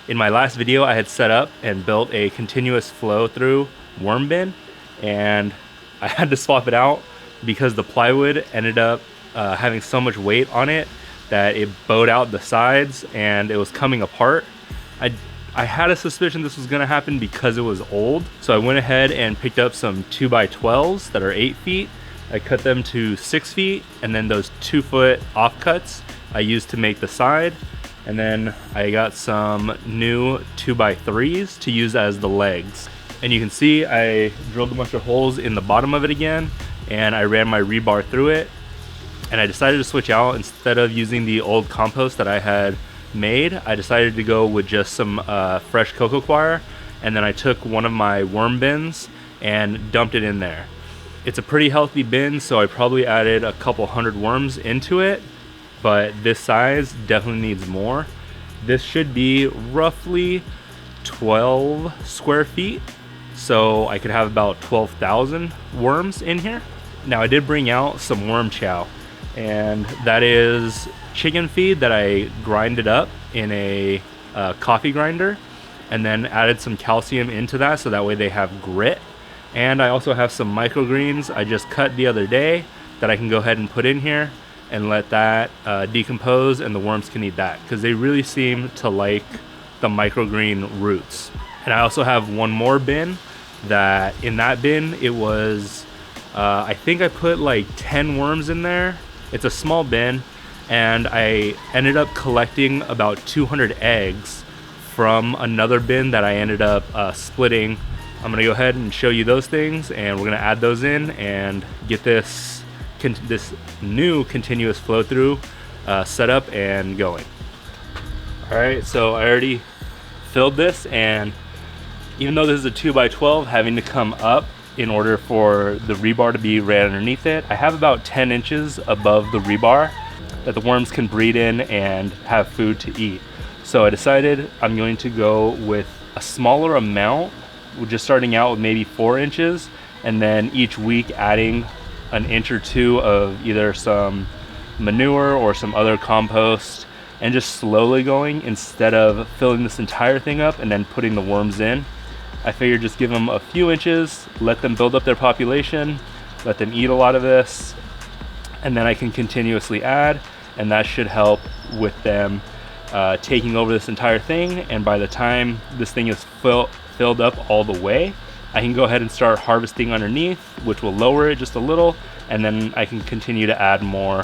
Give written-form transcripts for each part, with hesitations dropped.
In my last video, I had set up and built a continuous flow through worm bin, and I had to swap it out because the plywood ended up having so much weight on it that it bowed out the sides and it was coming apart. I had a suspicion this was gonna happen because it was old. So I went ahead and picked up some 2x12s that are 8 feet. I cut them to 6 feet, and then those 2-foot offcuts I used to make the side. And then I got some new 2x3s to use as the legs. And you can see I drilled a bunch of holes in the bottom of it again, and I ran my rebar through it. And I decided to switch out. Instead of using the old compost that I had made, I decided to go with just some fresh coco coir, and then I took one of my worm bins and dumped it in there. It's a pretty healthy bin, so I probably added a couple hundred worms into it, but this size definitely needs more. This should be roughly 12 square feet, so I could have about 12,000 worms in here. Now I did bring out some worm chow, and that is chicken feed that I grinded up in a coffee grinder, and then added some calcium into that so that way they have grit. And I also have some microgreens I just cut the other day that I can go ahead and put in here and let that decompose, and the worms can eat that because they really seem to like the microgreen roots. And I also have one more bin that in that bin it was I think I put like 10 worms in there. It's a small bin, and I ended up collecting about 200 eggs from another bin that I ended up splitting. I'm gonna go ahead and show you those things, and we're gonna add those in and get this new continuous flow through set up and going. All right, so I already filled this, and even though this is a 2x12 having to come up in order for the rebar to be right underneath it, I have about 10 inches above the rebar that the worms can breed in and have food to eat. So I decided I'm going to go with a smaller amount. We're just starting out with maybe 4 inches, and then each week adding an inch or two of either some manure or some other compost, and just slowly going instead of filling this entire thing up and then putting the worms in. I figured just give them a few inches, let them build up their population, let them eat a lot of this, and then I can continuously add, and that should help with them taking over this entire thing. And by the time this thing is filled up all the way, I can go ahead and start harvesting underneath, which will lower it just a little, and then I can continue to add more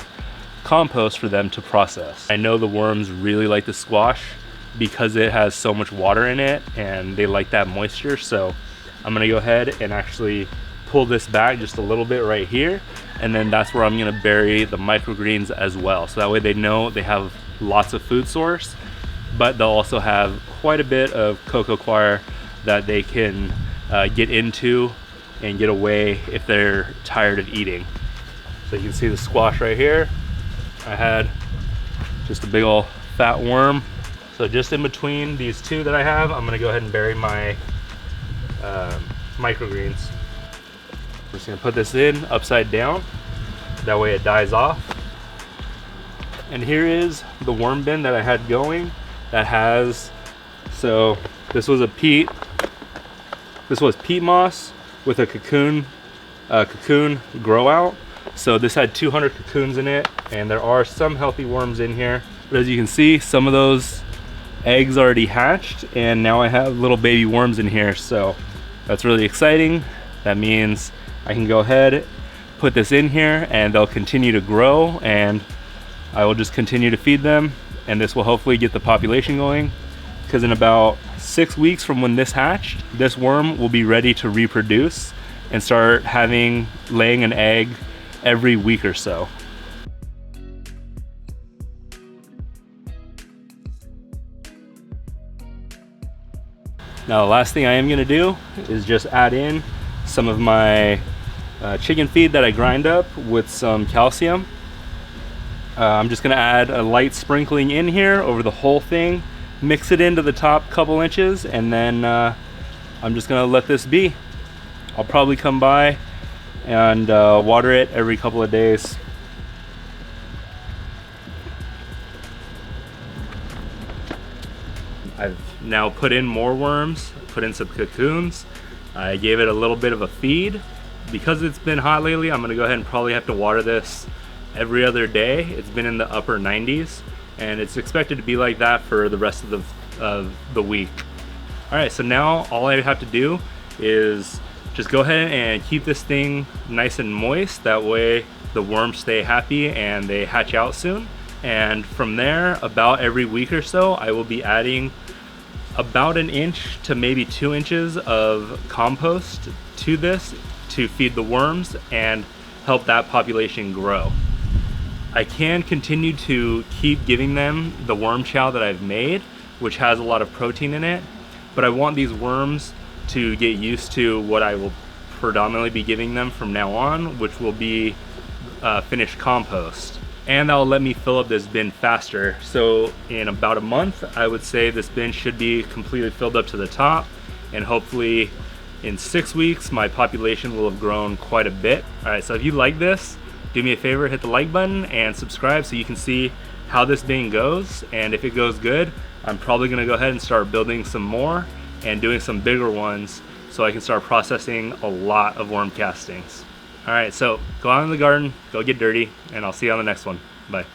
compost for them to process. I know the worms really like the squash because it has so much water in it, and they like that moisture. So I'm gonna go ahead and actually pull this back just a little bit right here, and then that's where I'm gonna bury the microgreens as well. So that way they know they have lots of food source, but they'll also have quite a bit of coco coir that they can get into and get away if they're tired of eating. So you can see the squash right here. I had just a big old fat worm. So just in between these two that I have, I'm gonna go ahead and bury my microgreens. I'm just gonna put this in upside down. That way it dies off. And here is the worm bin that I had going that has, so this was peat moss with a cocoon grow out. So this had 200 cocoons in it, and there are some healthy worms in here. But as you can see, some of those eggs already hatched, and now I have little baby worms in here. So that's really exciting. That means I can go ahead, put this in here, and they'll continue to grow, and I will just continue to feed them, and this will hopefully get the population going, because in about 6 weeks from when this hatched, this worm will be ready to reproduce and start laying an egg every week or so. Now the last thing I am gonna do is just add in some of my chicken feed that I grind up with some calcium. I'm just gonna add a light sprinkling in here over the whole thing, mix it into the top couple inches, and then I'm just gonna let this be. I'll probably come by and water it every couple of days. I've now put in more worms, put in some cocoons. I gave it a little bit of a feed. Because it's been hot lately, I'm gonna go ahead and probably have to water this every other day. It's been in the upper 90s, and it's expected to be like that for the rest of the week. All right, so now all I have to do is just go ahead and keep this thing nice and moist. That way the worms stay happy and they hatch out soon. And from there, about every week or so, I will be adding about 1 inch to maybe 2 inches of compost to this to feed the worms and help that population grow. I can continue to keep giving them the worm chow that I've made, which has a lot of protein in it, but I want these worms to get used to what I will predominantly be giving them from now on, which will be finished compost. And that will let me fill up this bin faster. So in about a month, I would say this bin should be completely filled up to the top, and hopefully in 6 weeks, my population will have grown quite a bit. All right, so if you like this, do me a favor, hit the like button and subscribe so you can see how this bin goes. And if it goes good, I'm probably gonna go ahead and start building some more and doing some bigger ones so I can start processing a lot of worm castings. All right, so go out in the garden, go get dirty, and I'll see you on the next one. Bye.